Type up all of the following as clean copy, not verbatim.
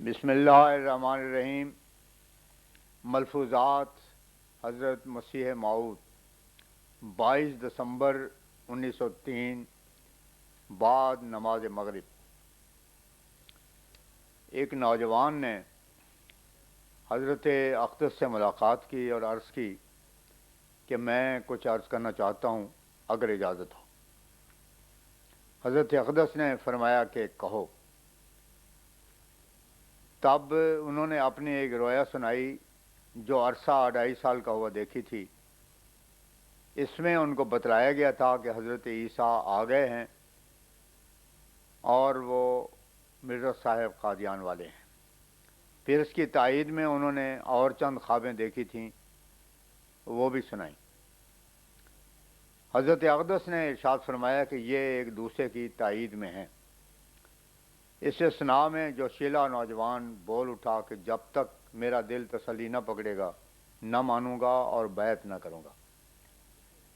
بسم اللہ الرحمن الرحیم۔ ملفوظات حضرت مسیح موعود 22 دسمبر 1903 بعد نماز مغرب۔ ایک نوجوان نے حضرت اقدس سے ملاقات کی اور عرض کی کہ میں کچھ عرض کرنا چاہتا ہوں اگر اجازت ہو۔ حضرت اقدس نے فرمایا کہ کہو۔ تب انہوں نے اپنی ایک رویا سنائی جو عرصہ 2.5 سال کا ہوا دیکھی تھی۔ اس میں ان کو بتلایا گیا تھا کہ حضرت عیسیٰ آ گئے ہیں اور وہ مرزا صاحب قادیان والے ہیں۔ پھر اس کی تائید میں انہوں نے اور چند خوابیں دیکھی تھیں، وہ بھی سنائیں۔ حضرت اقدس نے ارشاد فرمایا کہ یہ ایک دوسرے کی تائید میں ہیں۔ اس اثناء میں جو شیلا نوجوان بول اٹھا کہ جب تک میرا دل تسلی نہ پکڑے گا نہ مانوں گا اور بیعت نہ کروں گا،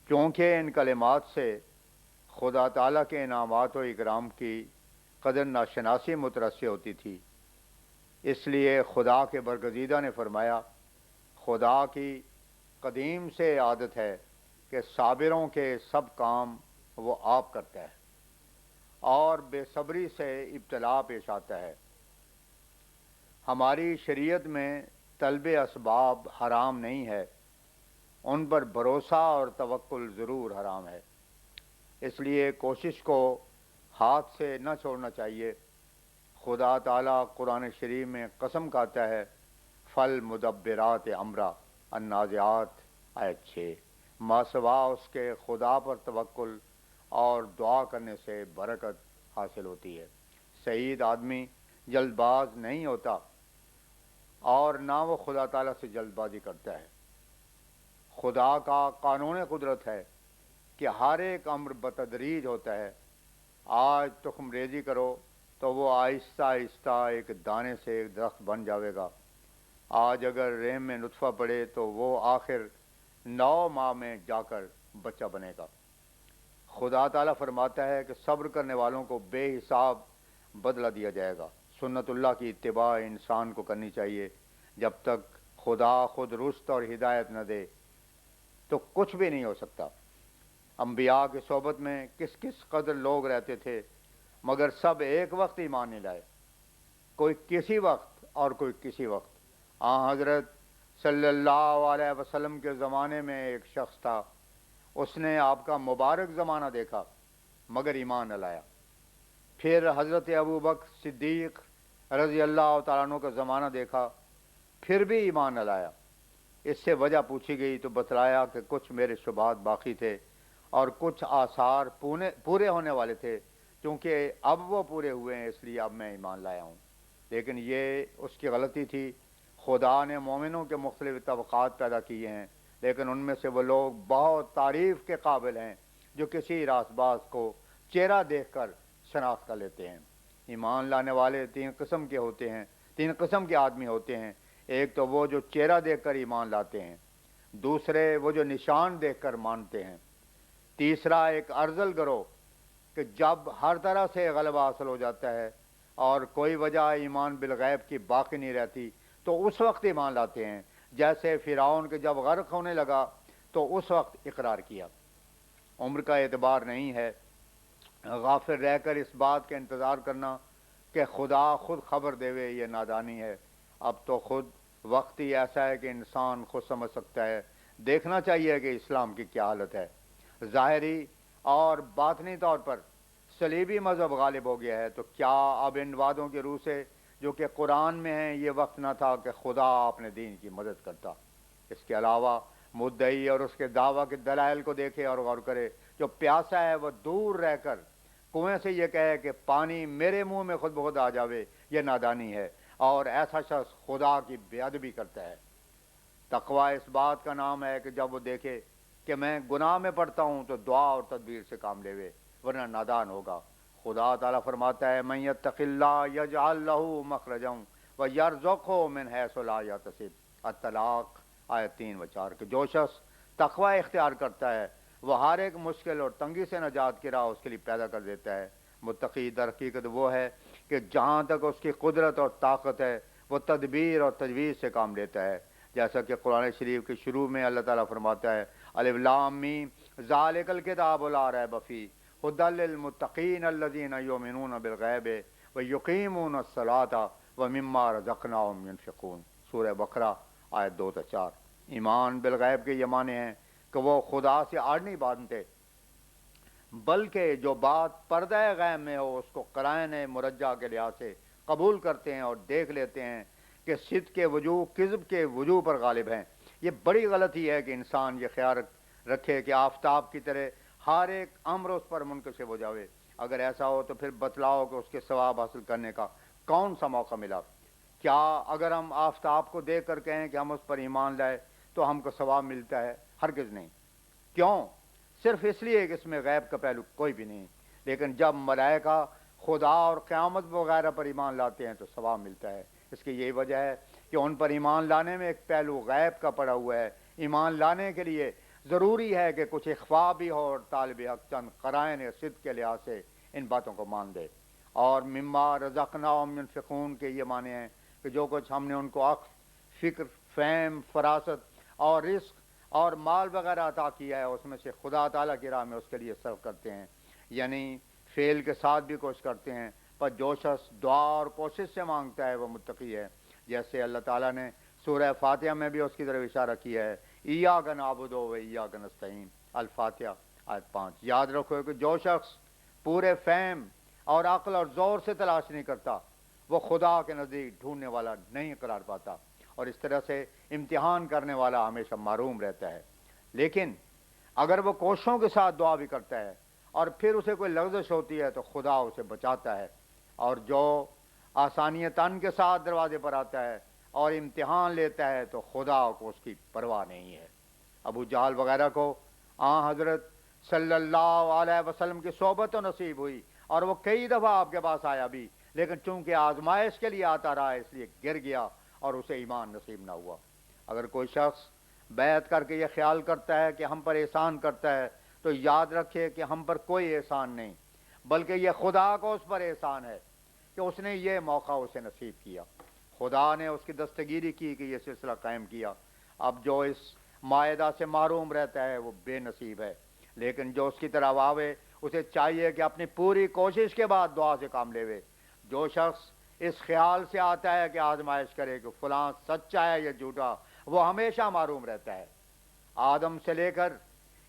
کیونکہ ان کلمات سے خدا تعالیٰ کے انعامات و اکرام کی قدر ناشناسی مترسع ہوتی تھی۔ اس لیے خدا کے برگزیدہ نے فرمایا، خدا کی قدیم سے عادت ہے کہ صابروں کے سب کام وہ آپ کرتا ہے اور بے صبری سے ابتلا پیش آتا ہے۔ ہماری شریعت میں طلب اسباب حرام نہیں ہے، ان پر بھروسہ اور توکل ضرور حرام ہے۔ اس لیے کوشش کو ہاتھ سے نہ چھوڑنا چاہیے۔ خدا تعالیٰ قرآن شریف میں قسم کھاتا ہے، فل مدبرات امرا النازعات آیت 6، ما سوا اس کے خدا پر توکل اور دعا کرنے سے برکت حاصل ہوتی ہے۔ سعید آدمی جلد باز نہیں ہوتا اور نہ وہ خدا تعالیٰ سے جلد بازی کرتا ہے۔ خدا کا قانون قدرت ہے کہ ہر ایک امر بتدریج ہوتا ہے۔ آج تخم ریزی کرو تو وہ آہستہ آہستہ ایک دانے سے ایک درخت بن جاوے گا۔ آج اگر رحم میں نطفہ پڑے تو وہ آخر 9 ماہ میں جا کر بچہ بنے گا۔ خدا تعالیٰ فرماتا ہے کہ صبر کرنے والوں کو بے حساب بدلہ دیا جائے گا۔ سنت اللہ کی اتباع انسان کو کرنی چاہیے۔ جب تک خدا خود رشد اور ہدایت نہ دے تو کچھ بھی نہیں ہو سکتا۔ انبیاء کی صحبت میں کس کس قدر لوگ رہتے تھے، مگر سب ایک وقت ایمان نہیں لائے، کوئی کسی وقت اور کوئی کسی وقت۔ حضرت صلی اللہ علیہ وسلم کے زمانے میں ایک شخص تھا، اس نے آپ کا مبارک زمانہ دیکھا مگر ایمان نہ لایا۔ پھر حضرت ابوبکر صدیق رضی اللہ تعالیٰ عنہ کا زمانہ دیکھا، پھر بھی ایمان نہ لایا۔ اس سے وجہ پوچھی گئی تو بتلایا کہ کچھ میرے شبہات باقی تھے اور کچھ آثار پورے ہونے والے تھے، کیونکہ اب وہ پورے ہوئے ہیں اس لیے اب میں ایمان لایا ہوں۔ لیکن یہ اس کی غلطی تھی۔ خدا نے مومنوں کے مختلف طبقات پیدا کیے ہیں، لیکن ان میں سے وہ لوگ بہت تعریف کے قابل ہیں جو کسی راست باز کو چہرہ دیکھ کر شناخت کر لیتے ہیں۔ ایمان لانے والے 3 قسم کے ہوتے ہیں، 3 قسم کے آدمی ہوتے ہیں۔ ایک تو وہ جو چہرہ دیکھ کر ایمان لاتے ہیں، دوسرے وہ جو نشان دیکھ کر مانتے ہیں، تیسرا ایک ارذل گروہ کہ جب ہر طرح سے غلبہ حاصل ہو جاتا ہے اور کوئی وجہ ایمان بالغیب کی باقی نہیں رہتی تو اس وقت ایمان لاتے ہیں، جیسے فرعون کے جب غرق ہونے لگا تو اس وقت اقرار کیا۔ عمر کا اعتبار نہیں ہے، غافل رہ کر اس بات کا انتظار کرنا کہ خدا خود خبر دے یہ نادانی ہے۔ اب تو خود وقت ہی ایسا ہے کہ انسان خود سمجھ سکتا ہے۔ دیکھنا چاہیے کہ اسلام کی کیا حالت ہے۔ ظاہری اور باطنی طور پر صلیبی مذہب غالب ہو گیا ہے، تو کیا اب ان وعدوں کی روح سے جو کہ قرآن میں ہیں یہ وقت نہ تھا کہ خدا اپنے دین کی مدد کرتا؟ اس کے علاوہ مدعی اور اس کے دعویٰ کے دلائل کو دیکھے اور غور کرے۔ جو پیاسا ہے وہ دور رہ کر کنویں سے یہ کہے کہ پانی میرے منہ میں خود بخود آ جاوے، یہ نادانی ہے، اور ایسا شخص خدا کی بے ادبی کرتا ہے۔ تقویٰ اس بات کا نام ہے کہ جب وہ دیکھے کہ میں گناہ میں پڑتا ہوں تو دعا اور تدبیر سے کام لے، ورنہ نادان ہوگا۔ خدا تعالیٰ فرماتا ہے، من یتق اللہ یجعل لہ مخرجا ویرزقہ من حیث لا یحتسب، الطلاق آیت 3 و 4، کہ جو شخص تقویٰ اختیار کرتا ہے وہ ہر ایک مشکل اور تنگی سے نجات کی راہ اس کے لیے پیدا کر دیتا ہے۔ متقی در حقیقت وہ ہے کہ جہاں تک اس کی قدرت اور طاقت ہے وہ تدبیر اور تجویز سے کام لیتا ہے، جیسا کہ قرآن شریف کے شروع میں اللہ تعالیٰ فرماتا ہے الف لام میم ذالک الکتاب لا ریب فیہ ھدی للمتقین الذین یؤمنون بالغیب ویقیمون الصلاۃ ومما رزقناہم ینفقون، سورہ بقرہ آیت 2 تا 4۔ ایمان بالغیب کے یہ معنی ہیں کہ وہ خدا سے آڑ نہیں باندھتے، بلکہ جو بات پردہ غیب میں ہو اس کو قرائن مرجع کے لحاظ سے قبول کرتے ہیں اور دیکھ لیتے ہیں کہ صدق کے وجوہ کذب کے وجوہ پر غالب ہیں۔ یہ بڑی غلطی ہے کہ انسان یہ خیال رکھے کہ آفتاب کی طرح ہر ایک امر اس پر منکشف ہو جاوے۔ اگر ایسا ہو تو پھر بتلاؤ کہ اس کے ثواب حاصل کرنے کا کون سا موقع ملا؟ کیا اگر ہم آفتاب کو دیکھ کر کہیں کہ ہم اس پر ایمان لائے تو ہم کو ثواب ملتا ہے؟ ہرگز نہیں۔ کیوں؟ صرف اس لیے کہ اس میں غیب کا پہلو کوئی بھی نہیں۔ لیکن جب ملائکہ خدا اور قیامت وغیرہ پر ایمان لاتے ہیں تو ثواب ملتا ہے۔ اس کی یہی وجہ ہے کہ ان پر ایمان لانے میں ایک پہلو غیب کا پڑا ہوا ہے۔ ایمان لانے کے لیے ضروری ہے کہ کچھ اخفاء بھی ہو اور طالب حق چند قرائن صدق کے لحاظ سے ان باتوں کو مان دے۔ اور مما رزقناہم ینفقون کے یہ معنی ہیں کہ جو کچھ ہم نے ان کو عقل، فکر، فہم، فراست اور رزق اور مال وغیرہ عطا کیا ہے اس میں سے خدا تعالیٰ کی راہ میں اس کے لیے صرف کرتے ہیں، یعنی فعل کے ساتھ بھی کوشش کرتے ہیں۔ پر جو شخص دعا اور کوشش سے مانگتا ہے وہ متقی ہے، جیسے اللہ تعالیٰ نے سورہ فاتحہ میں بھی اس کی طرف اشارہ کیا ہے ایاک نعبد و ایاک نستعین، الفاتحہ آیت 5۔ یاد رکھو کہ جو شخص پورے فہم اور عقل اور زور سے تلاش نہیں کرتا وہ خدا کے نزدیک ڈھونڈنے والا نہیں قرار پاتا، اور اس طرح سے امتحان کرنے والا ہمیشہ محروم رہتا ہے۔ لیکن اگر وہ کوششوں کے ساتھ دعا بھی کرتا ہے اور پھر اسے کوئی لغزش ہوتی ہے تو خدا اسے بچاتا ہے، اور جو آسانیتاً کے ساتھ دروازے پر آتا ہے اور امتحان لیتا ہے تو خدا کو اس کی پرواہ نہیں ہے۔ ابو جہل وغیرہ کو حضرت صلی اللہ علیہ وسلم کی صحبت و نصیب ہوئی اور وہ کئی دفعہ آپ کے پاس آیا بھی، لیکن چونکہ آزمائش کے لیے آتا رہا اس لیے گر گیا اور اسے ایمان نصیب نہ ہوا۔ اگر کوئی شخص بیعت کر کے یہ خیال کرتا ہے کہ ہم پر احسان کرتا ہے تو یاد رکھے کہ ہم پر کوئی احسان نہیں، بلکہ یہ خدا کو اس پر احسان ہے کہ اس نے یہ موقع اسے نصیب کیا۔ خدا نے اس کی دستگیری کی کہ یہ سلسلہ قائم کیا۔ اب جو اس معاہدہ سے محروم رہتا ہے وہ بے نصیب ہے، لیکن جو اس کی طرف آوے اسے چاہیے کہ اپنی پوری کوشش کے بعد دعا سے کام لے۔ جو شخص اس خیال سے آتا ہے کہ آزمائش کرے کہ فلاں سچا ہے یا جھوٹا، وہ ہمیشہ معروم رہتا ہے۔ آدم سے لے کر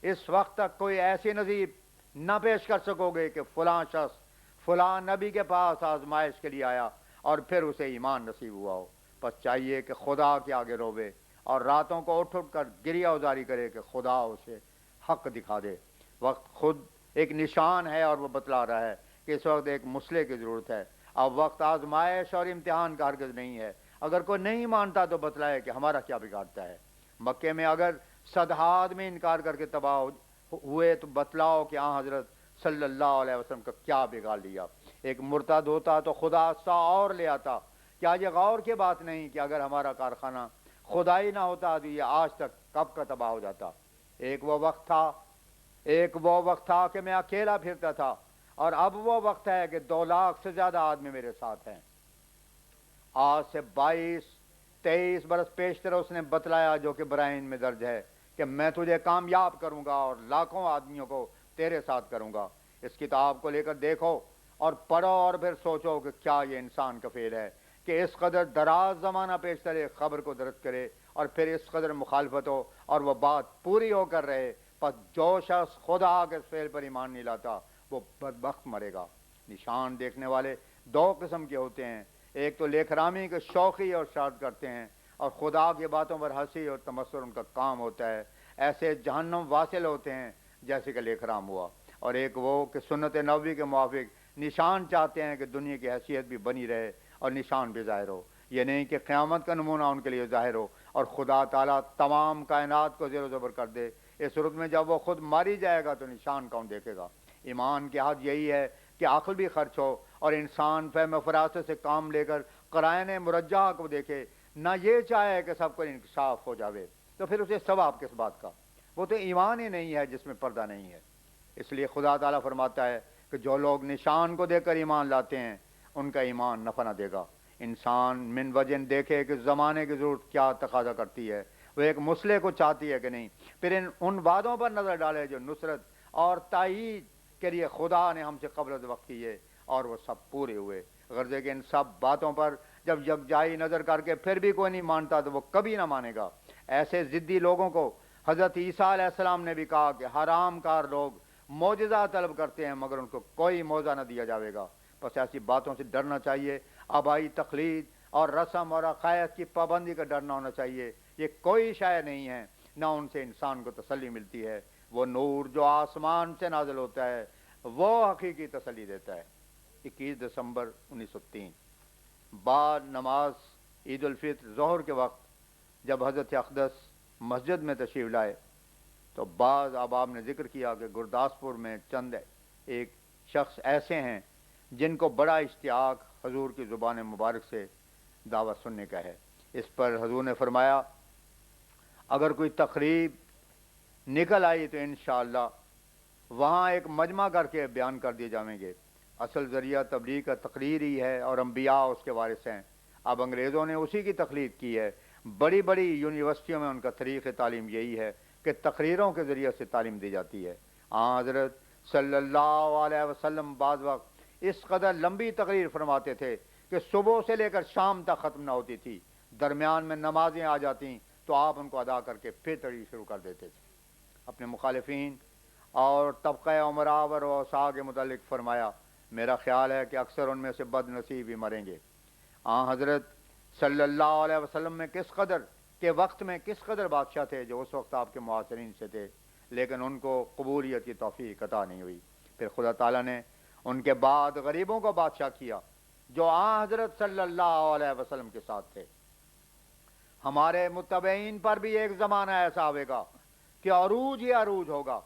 اس وقت تک کوئی ایسی نظیر نہ پیش کر سکو گے کہ فلاں شخص فلاں نبی کے پاس آزمائش کے لیے آیا اور پھر اسے ایمان نصیب ہوا ہو۔ پس چاہیے کہ خدا کے آگے روے اور راتوں کو اٹھ اٹھ کر گریہ ازاری کرے کہ خدا اسے حق دکھا دے۔ وقت خود ایک نشان ہے اور وہ بتلا رہا ہے کہ اس وقت ایک مسئلے کی ضرورت ہے۔ اب وقت آزمائش اور امتحان کا ہرگز نہیں ہے۔ اگر کوئی نہیں مانتا تو بتلائے کہ ہمارا کیا بگاڑتا ہے۔ مکے میں اگر 100 آدمی انکار کر کے تباہ ہوئے تو بتلاؤ کہ حضرت صلی اللہ علیہ وسلم کا کیا بگاڑ لیا۔ ایک مرتد ہوتا تو خدا 100 اور لے آتا۔ کیا یہ غور کی بات نہیں کہ اگر ہمارا کارخانہ خدا ہی نہ ہوتا تو یہ آج تک کب کا تباہ ہو جاتا۔ ایک وہ وقت تھا کہ میں اکیلا پھرتا تھا، اور اب وہ وقت ہے کہ 2 لاکھ سے زیادہ آدمی میرے ساتھ ہیں۔ آج سے 22-23 برس پیشتر اس نے بتلایا جو کہ برائن میں درج ہے کہ میں تجھے کامیاب کروں گا اور لاکھوں آدمیوں کو تیرے ساتھ کروں گا۔ اس کتاب کو لے کر دیکھو اور پڑھو اور پھر سوچو کہ کیا یہ انسان کا فعل ہے کہ اس قدر دراز زمانہ پیشتر ایک خبر کو درج کرے اور پھر اس قدر مخالفت ہو اور وہ بات پوری ہو کر رہے۔ پس جو شخص خدا کے فعل پر ایمان نہیں لاتا وہ بدبخت مرے گا۔ نشان دیکھنے والے 2 قسم کے ہوتے ہیں، ایک تو لیکھرامی کے شوخی اور شرط کرتے ہیں اور خدا کی باتوں پر ہنسی اور تمسخر ان کا کام ہوتا ہے، ایسے جہنم واصل ہوتے ہیں جیسے کہ لیکھرام ہوا۔ اور ایک وہ کہ سنت نبوی کے موافق نشان چاہتے ہیں کہ دنیا کی حیثیت بھی بنی رہے اور نشان بھی ظاہر ہو، یہ نہیں کہ قیامت کا نمونہ ان کے لیے ظاہر ہو اور خدا تعالیٰ تمام کائنات کو زیر و زبر کر دے۔ اس صورت میں جب وہ خود ماری جائے گا تو نشان کون دیکھے گا؟ ایمان کی حد یہی ہے کہ عقل بھی خرچ ہو اور انسان فہم و فراست سے کام لے کر قرائن مرجحہ کو دیکھے، نہ یہ چاہے کہ سب کو انکشاف ہو جاوے، تو پھر اسے ثواب کس بات کا؟ وہ تو ایمان ہی نہیں ہے جس میں پردہ نہیں ہے۔ اس لیے خدا تعالیٰ فرماتا ہے کہ جو لوگ نشان کو دیکھ کر ایمان لاتے ہیں ان کا ایمان نفع نہ دے گا۔ انسان من وجن دیکھے کہ زمانے کی ضرورت کیا تقاضا کرتی ہے، وہ ایک مسئلے کو چاہتی ہے کہ نہیں، پھر ان وعدوں پر نظر ڈالے جو نصرت اور تائید کے لیے خدا نے ہم سے قبل از وقت کیے، اور وہ سب پورے ہوئے۔ غرضے کہ ان سب باتوں پر جب یکجائی نظر کر کے پھر بھی کوئی نہیں مانتا تو وہ کبھی نہ مانے گا۔ ایسے ضدی لوگوں کو حضرت عیسیٰ علیہ السلام نے بھی کہا کہ حرام کار لوگ معجزہ طلب کرتے ہیں مگر ان کو کوئی معجزہ نہ دیا جاوے گا۔ بس ایسی باتوں سے ڈرنا چاہیے۔ آبائی تقلید اور رسم اور عقائد کی پابندی کا ڈرنا ہونا چاہیے۔ یہ کوئی شے نہیں ہے، نہ ان سے انسان کو تسلی ملتی ہے۔ وہ نور جو آسمان سے نازل ہوتا ہے وہ حقیقی تسلی دیتا ہے۔ 21 دسمبر 1903 بعد نماز عید الفطر ظہر کے وقت جب حضرت اقدس مسجد میں تشریف لائے تو بعض احباب نے ذکر کیا کہ گرداسپور میں چند ایک شخص ایسے ہیں جن کو بڑا اشتیاق حضور کی زبان مبارک سے دعوت سننے کا ہے۔ اس پر حضور نے فرمایا اگر کوئی تقریب نکل آئی تو انشاءاللہ وہاں ایک مجمع کر کے بیان کر دیے جائیں گے۔ اصل ذریعہ تبلیغ کا تقریر ہی ہے اور انبیاء اس کے وارث ہیں۔ اب انگریزوں نے اسی کی تقلید کی ہے۔ بڑی بڑی یونیورسٹیوں میں ان کا طریق تعلیم یہی ہے کہ تقریروں کے ذریعے سے تعلیم دی جاتی ہے۔ حضرت صلی اللہ علیہ وسلم بعض وقت اس قدر لمبی تقریر فرماتے تھے کہ صبح سے لے کر شام تک ختم نہ ہوتی تھی۔ درمیان میں نمازیں آ جاتیں تو آپ ان کو ادا کر کے پھر تقریر شروع کر دیتے تھے۔ اپنے مخالفین اور طبقہ عمراء و رؤساء کے متعلق فرمایا میرا خیال ہے کہ اکثر ان میں سے بد نصیب ہی مریں گے۔ حضرت صلی اللہ علیہ وسلم میں کس قدر کے وقت میں کس قدر بادشاہ تھے جو اس وقت آپ کے معاصرین سے تھے، لیکن ان کو قبولیت کی توفیق عطا نہیں ہوئی۔ پھر خدا تعالیٰ نے ان کے بعد غریبوں کو بادشاہ کیا جو حضرت صلی اللہ علیہ وسلم کے ساتھ تھے۔ ہمارے متبعین پر بھی ایک زمانہ ایسا آئے گا کہ عروج ہی عروج ہوگا،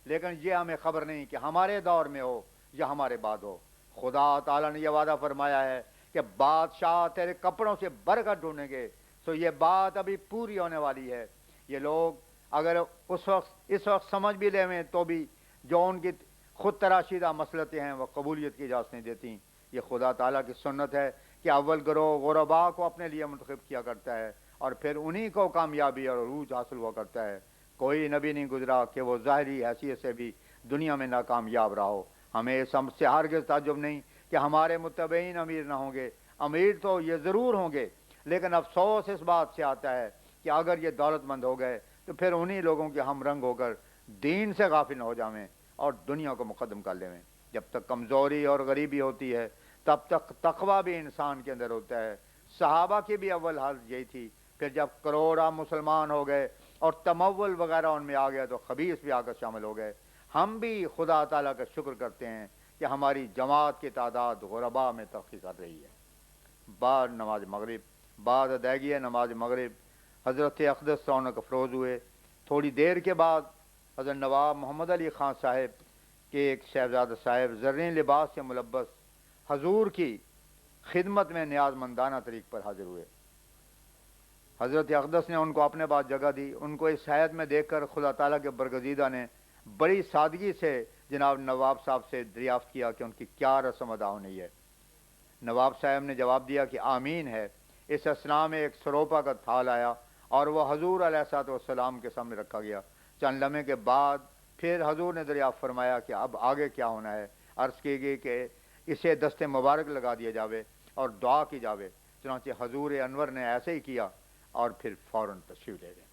لیکن یہ ہمیں خبر نہیں کہ ہمارے دور میں ہو یا ہمارے بعد ہو۔ خدا تعالیٰ نے یہ وعدہ فرمایا ہے کہ بادشاہ تیرے کپڑوں سے برکت ڈھونڈیں گے، تو یہ بات ابھی پوری ہونے والی ہے۔ یہ لوگ اگر اس وقت سمجھ بھی لیں تو بھی جو ان کی خود تراشیدہ مسلطیں ہیں وہ قبولیت کی اجازت نہیں دیتی۔ یہ خدا تعالیٰ کی سنت ہے کہ اول گروہ غرباء کو اپنے لیے منتخب کیا کرتا ہے اور پھر انہی کو کامیابی اور عروج حاصل ہوا کرتا ہے۔ کوئی نبی نہیں گزرا کہ وہ ظاہری حیثیت سے بھی دنیا میں ناکامیاب رہا ہو۔ ہمیں اس سے ہرگز تعجب نہیں کہ ہمارے متبعین امیر نہ ہوں گے۔ امیر تو یہ ضرور ہوں گے، لیکن افسوس اس بات سے آتا ہے کہ اگر یہ دولت مند ہو گئے تو پھر انہی لوگوں کے ہم رنگ ہو کر دین سے غافل نہ ہو جائیں اور دنیا کو مقدم کر لیں۔ جب تک کمزوری اور غریبی ہوتی ہے تب تک تقویٰ بھی انسان کے اندر ہوتا ہے۔ صحابہ کی بھی اول حالت یہی تھی، پھر جب کروڑا مسلمان ہو گئے اور تمول وغیرہ ان میں آ گیا تو خبیث بھی آ کر شامل ہو گئے۔ ہم بھی خدا تعالیٰ کا شکر کرتے ہیں کہ ہماری جماعت کی تعداد غرباء میں ترقی کر رہی ہے۔ بعد نماز مغرب بعد ادائیگی نماز مغرب حضرت اقدس رونق افروز ہوئے۔ تھوڑی دیر کے بعد حضرت نواب محمد علی خان صاحب کے ایک صاحبزادہ صاحب زرین لباس سے ملبس حضور کی خدمت میں نیاز مندانہ طریق پر حاضر ہوئے۔ حضرت اقدس نے ان کو اپنے بعد جگہ دی۔ ان کو اس حیات میں دیکھ کر خدا تعالیٰ کے برگزیدہ نے بڑی سادگی سے جناب نواب صاحب سے دریافت کیا کہ ان کی کیا رسم ادا ہونی ہے۔ نواب صاحب نے جواب دیا کہ آمین ہے۔ اس اثناء میں ایک سروپا کا تھال آیا اور وہ حضور علیہ الصلوۃ والسلام کے سامنے رکھا گیا۔ چند لمحے کے بعد پھر حضور نے دریافت فرمایا کہ اب آگے کیا ہونا ہے۔ عرض کی گئی کہ اسے دست مبارک لگا دیا جاوے اور دعا کی جاوے۔ چنانچہ حضور انور نے ایسے ہی کیا اور پھر فوراً تشریف لے گئے۔